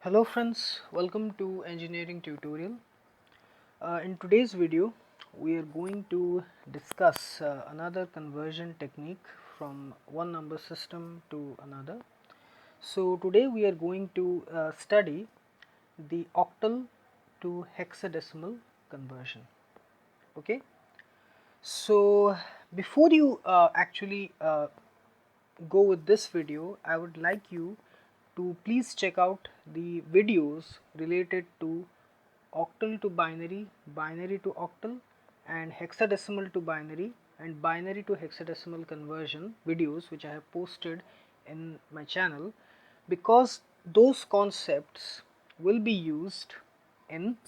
Hello friends, welcome to engineering tutorial. In today's video we are going to discuss another conversion technique from one number system to another. So today we are going to study the octal to hexadecimal conversion. Okay, so before you actually go with this video, I would like you to please check out the videos related to octal to binary, binary to octal, and hexadecimal to binary and binary to hexadecimal conversion videos which I have posted in my channel, because those concepts will be used in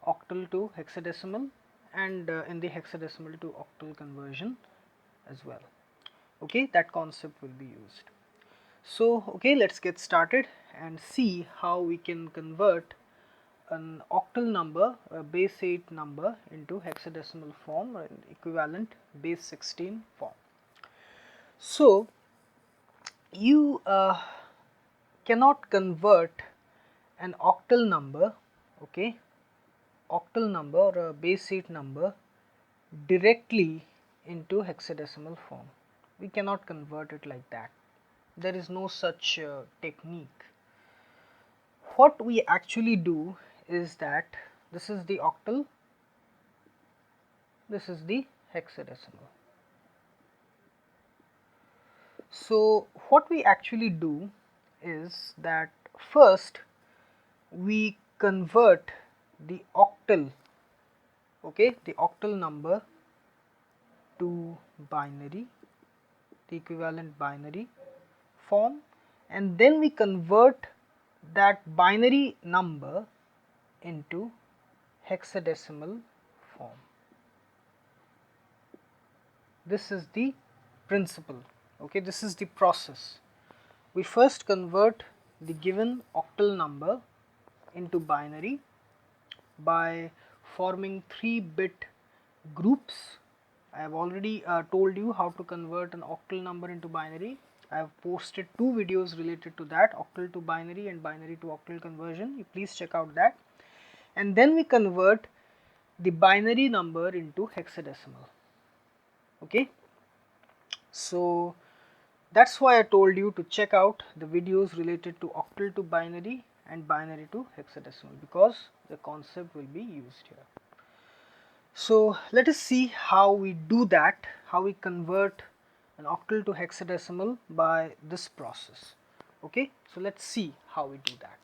octal to hexadecimal and in the hexadecimal to octal conversion as well. Okay, that concept will be used. So okay, let's get started and see how we can convert an octal number, a base 8 number, into hexadecimal form or an equivalent base 16 form. So you cannot convert an octal number, okay, octal number or a base 8 number directly into hexadecimal form. We cannot convert it like that. There is no such technique. What we actually do is that this is the octal, this is the hexadecimal. So what we actually do is that first we convert the octal, okay, the octal number to binary, the equivalent binary form, and then we convert that binary number into hexadecimal form. This is the principle, okay, this is the process. We first convert the given octal number into binary by forming 3-bit groups. I have already told you how to convert an octal number into binary. I have posted 2 videos related to that, octal to binary and binary to octal conversion. You please check out that. And then we convert the binary number into hexadecimal. Okay, so that's why I told you to check out the videos related to octal to binary and binary to hexadecimal, because the concept will be used here. So let us see how we do that, how we convert an octal to hexadecimal by this process. Okay, so let's see how we do that.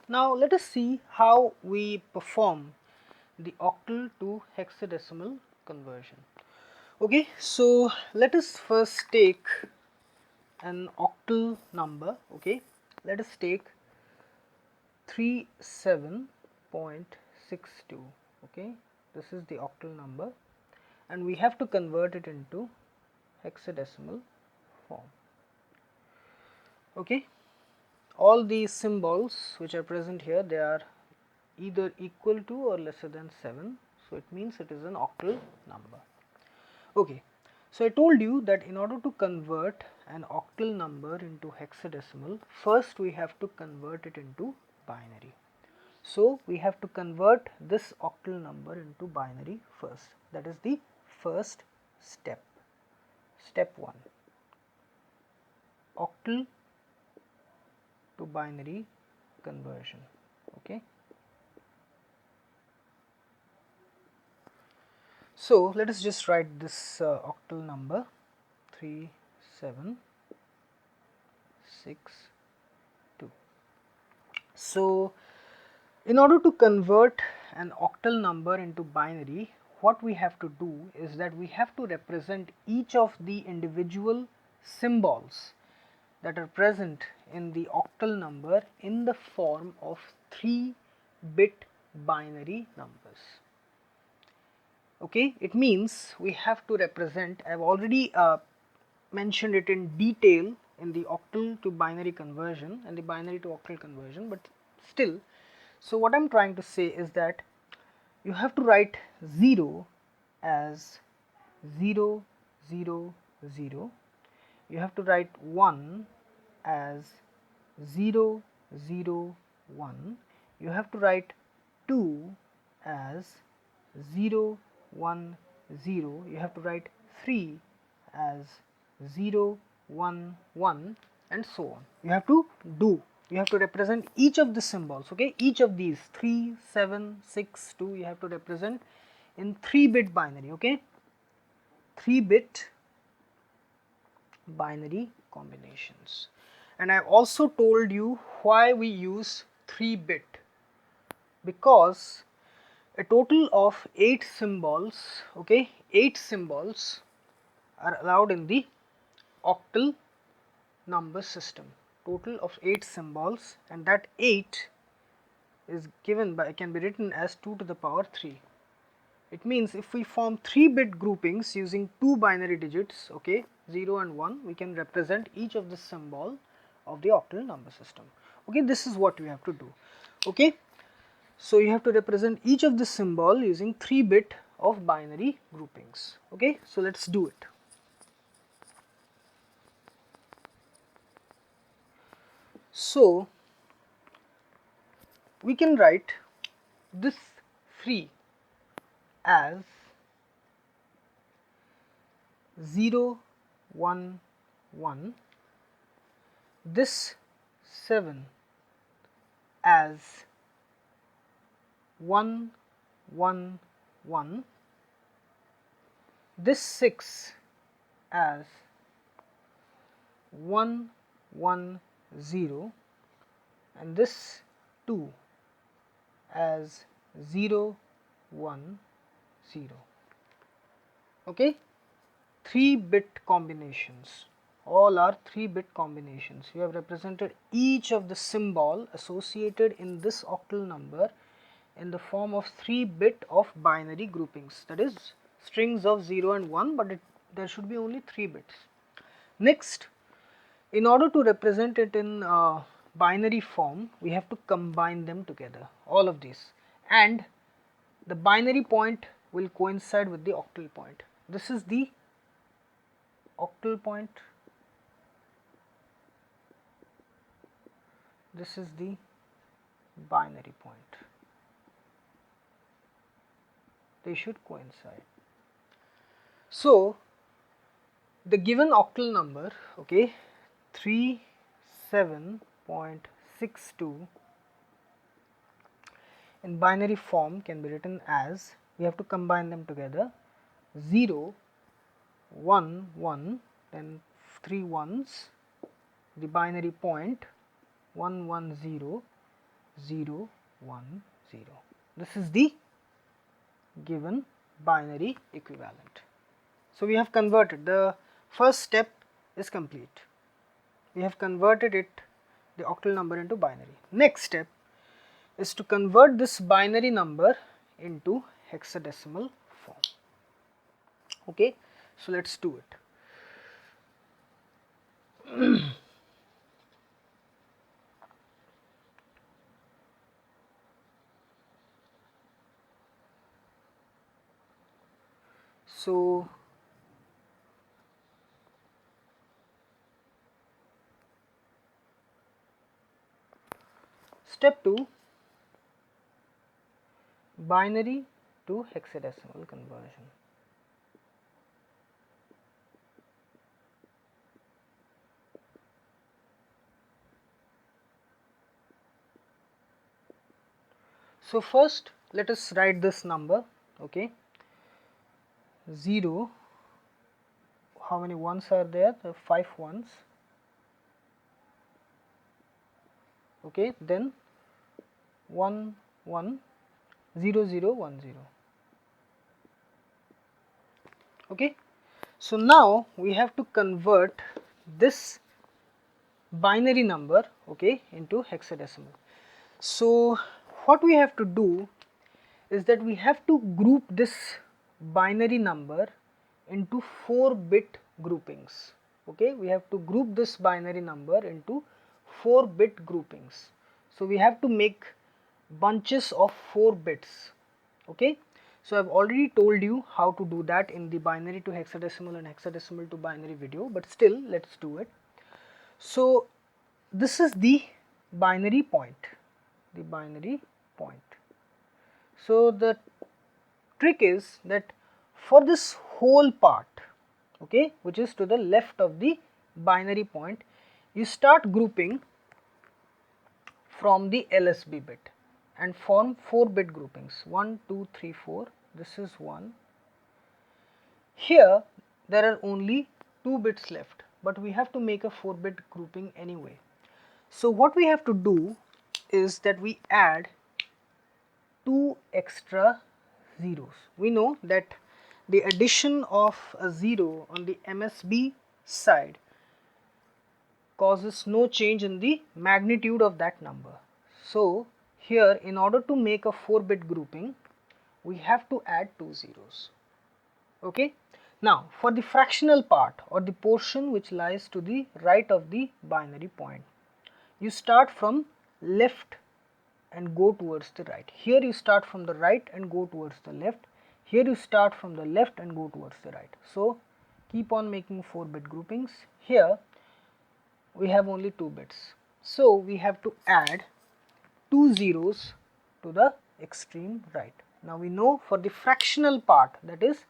Now let us see how we perform the octal to hexadecimal conversion. Okay, so let us first take an octal number. Okay, let us take 37.62. okay, this is the octal number and we have to convert it into hexadecimal form. Okay, all these symbols which are present here, they are either equal to or lesser than 7, so it means it is an octal number. Okay, so I told you that in order to convert an octal number into hexadecimal, first we have to convert it into binary. So we have to convert this octal number into binary first. That is the first step. Step 1, octal to binary conversion. Okay, so let us just write this octal number 3762. So in order to convert an octal number into binary, what we have to do is that we have to represent each of the individual symbols that are present in the octal number in the form of 3-bit binary numbers. Okay, it means we have to represent, I have already mentioned it in detail in the octal to binary conversion and the binary to octal conversion, but still, so what I am trying to say is that you have to write 0 as 0 0 0, you have to write 1 as 0 0 1, you have to write 2 as 0 1 0, you have to write 3 as 0 1 1, and so on. You have to represent each of the symbols, okay, each of these 3 7 6 2, you have to represent in 3-bit binary, okay, 3-bit binary combinations. And I also told you why we use 3-bit, because a total of 8 symbols, okay, 8 symbols are allowed in the octal number system, total of 8 symbols, and that 8 is given by, can be written as 2 to the power 3. It means if we form 3-bit groupings using 2 binary digits, okay, 0 and 1, we can represent each of the symbol of the octal number system. Okay, this is what we have to do. Okay, so you have to represent each of the symbol using 3-bit of binary groupings. Okay, so let's do it. So we can write this 3 as 0 1 1, this 7 as 1 1 1, this 6 as 1 1 0, and this 2 as 0 1 0. Okay, 3-bit combinations, all are 3-bit combinations. You have represented each of the symbol associated in this octal number in the form of 3-bit of binary groupings, that is strings of 0 and 1, but there should be only 3 bits. Next, in order to represent it in binary form, we have to combine them together, all of these, and the binary point will coincide with the octal point. This is the octal point, this is the binary point, they should coincide. So the given octal number, okay, 37.62 in binary form can be written as, we have to combine them together, 0 1 1, then 3 ones, the binary point 1 1 0 0 1 0. This is the given binary equivalent. So we have converted, the first step is complete. We have converted it, the octal number, into binary. Next step is to convert this binary number into hexadecimal form. Okay, so let's do it. So step 2, binary to hexadecimal conversion. So first let us write this number, okay, 0, how many ones are there? There are 5 ones, okay, then 1 1 0 0 1 0. Okay, so now we have to convert this binary number, okay, into hexadecimal. So what we have to do is that we have to group this binary number into 4-bit groupings. Okay, we have to group this binary number into 4-bit groupings. So we have to make bunches of 4 bits. Okay, so I've already told you how to do that in the binary to hexadecimal and hexadecimal to binary video, but still let's do it. So this is the binary point, So the trick is that for this whole part, okay, which is to the left of the binary point, you start grouping from the LSB bit and form 4 bit groupings, 1, 2, 3, 4, this is 1. Here there are only 2 bits left, but we have to make a 4 bit grouping anyway. So what we have to do is that we add 2 extra zeros. We know that the addition of a 0 on the MSB side causes no change in the magnitude of that number. So here, in order to make a 4 bit grouping, we have to add 2 zeros. Okay. Now for the fractional part, or the portion which lies to the right of the binary point, you start from left and go towards the right. Here you start from the right and go towards the left. Here you start from the left and go towards the right. So keep on making 4 bit groupings. Here we have only 2 bits. So we have to add 2 zeros to the extreme right. Now we know for the fractional part, that is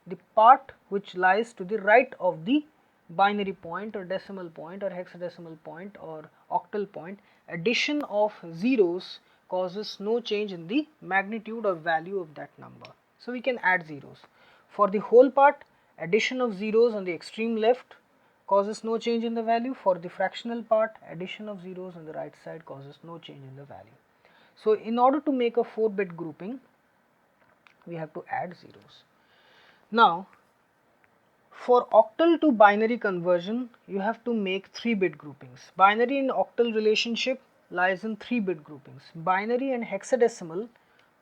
the part which lies to the right of the binary point or decimal point or hexadecimal point or octal point, addition of zeros causes no change in the magnitude or value of that number. So we can add zeros. For the whole part, addition of zeros on the extreme left causes no change in the value. For the fractional part, addition of zeros on the right side causes no change in the value. So in order to make a 4 bit grouping, we have to add zeros. Now for octal to binary conversion, you have to make 3 bit groupings. Binary and octal relationship lies in 3 bit groupings. Binary and hexadecimal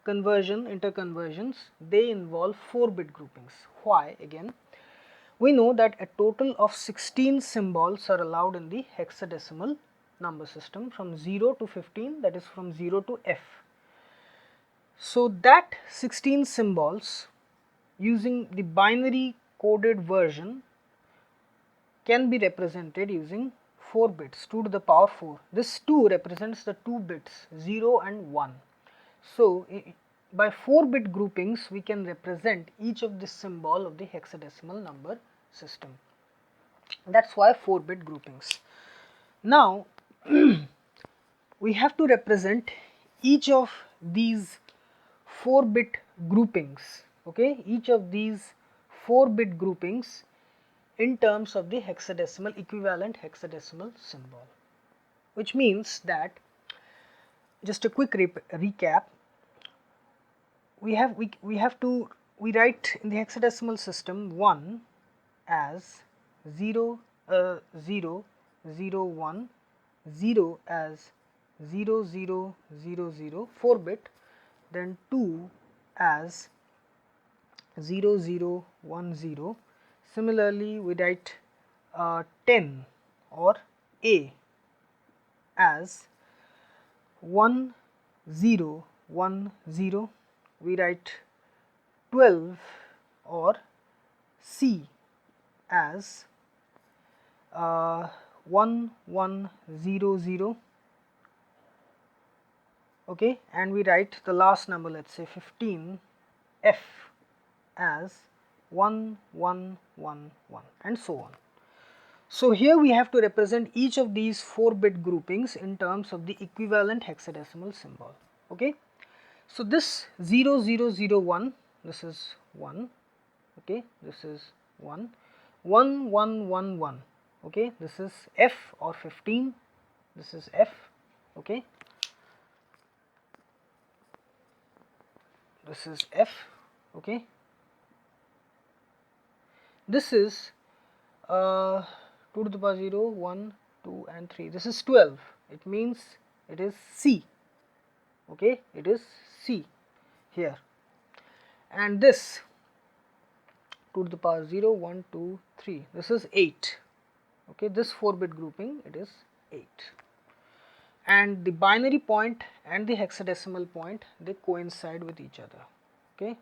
conversion, interconversions, they involve 4 bit groupings. Why? Again, we know that a total of 16 symbols are allowed in the hexadecimal number system from 0 to 15, that is from 0 to F. So that 16 symbols using the binary coded version can be represented using 4 bits, 2 to the power 4. This 2 represents the 2 bits 0 and 1. So by 4 bit groupings we can represent each of the symbol of the hexadecimal number system. That is why 4 bit groupings. Now we have to represent each of these 4 bit groupings, okay, each of these 4 bit groupings in terms of the hexadecimal, equivalent hexadecimal symbol, which means that, just a quick recap, we write in the hexadecimal system 1 as 0, 0, 0, 1, 0 as 0, 0, 0, 0, 4 bit, then 2 as 0, 0, 1, 0. Similarly, we write 10 or A as 1, 0, 1, 0. We write 12 or C as 1, 1, 0, 0. Okay, and we write the last number, let us say 15, F as 1, 1, 1, 1, and so on. So here we have to represent each of these 4 bit groupings in terms of the equivalent hexadecimal symbol. Okay. So this 0, 0, 0, 1, this is 1, okay, this is 1, 1, 1, 1, 1, okay, this is F or 15, this is F, okay, this is F, okay, this is 2 to the power 0, 1, 2 and 3, this is 12, it means it is C, okay, it is C here, and this 2 to the power 0, 1, 2, 3, this is 8, okay, this 4 bit grouping, it is 8, and the binary point and the hexadecimal point, they coincide with each other, okay,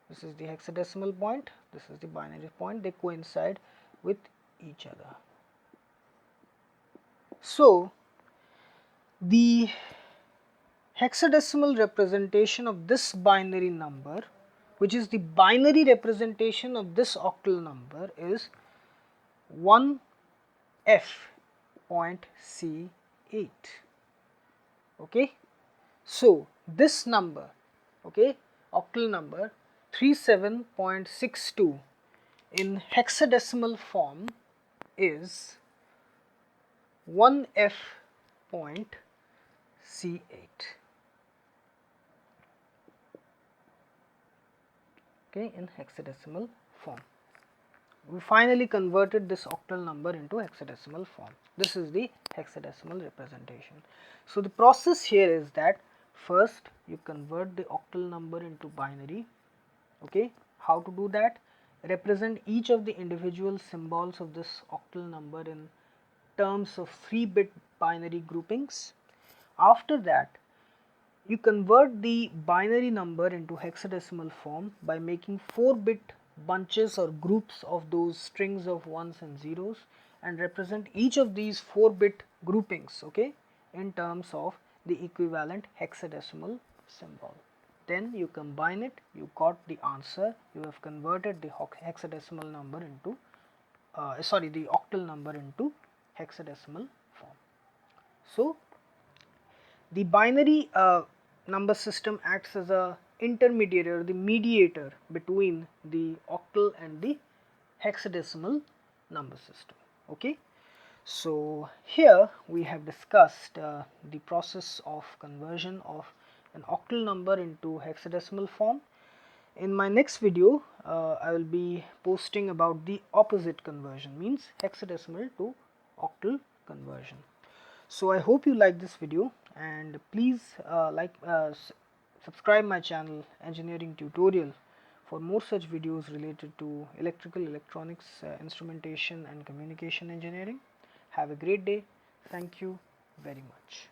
this is the hexadecimal point, this is the binary point, they coincide with each other. So The hexadecimal representation of this binary number, which is the binary representation of this octal number, is 1F.C8. Okay. So, this number, okay, octal number 37.62 in hexadecimal form is 1F.C8. Okay, in hexadecimal form. We finally converted this octal number into hexadecimal form. This is the hexadecimal representation. So, the process here is that first you convert the octal number into binary. Okay, how to do that? Represent each of the individual symbols of this octal number in terms of 3-bit binary groupings. After that, you convert the binary number into hexadecimal form by making 4-bit bunches or groups of those strings of ones and zeros, and represent each of these 4-bit groupings, okay, in terms of the equivalent hexadecimal symbol. Then you combine it, you got the answer, you have converted the hexadecimal number into the octal number into hexadecimal form. So, the binary number system acts as a intermediary or the mediator between the octal and the hexadecimal number system. Okay. So, here we have discussed the process of conversion of an octal number into hexadecimal form. In my next video, I will be posting about the opposite conversion, means hexadecimal to octal conversion. So I hope you like this video, and please subscribe my channel Engineering Tutorial for more such videos related to electrical, electronics, instrumentation and communication engineering. Have a great day. Thank you very much.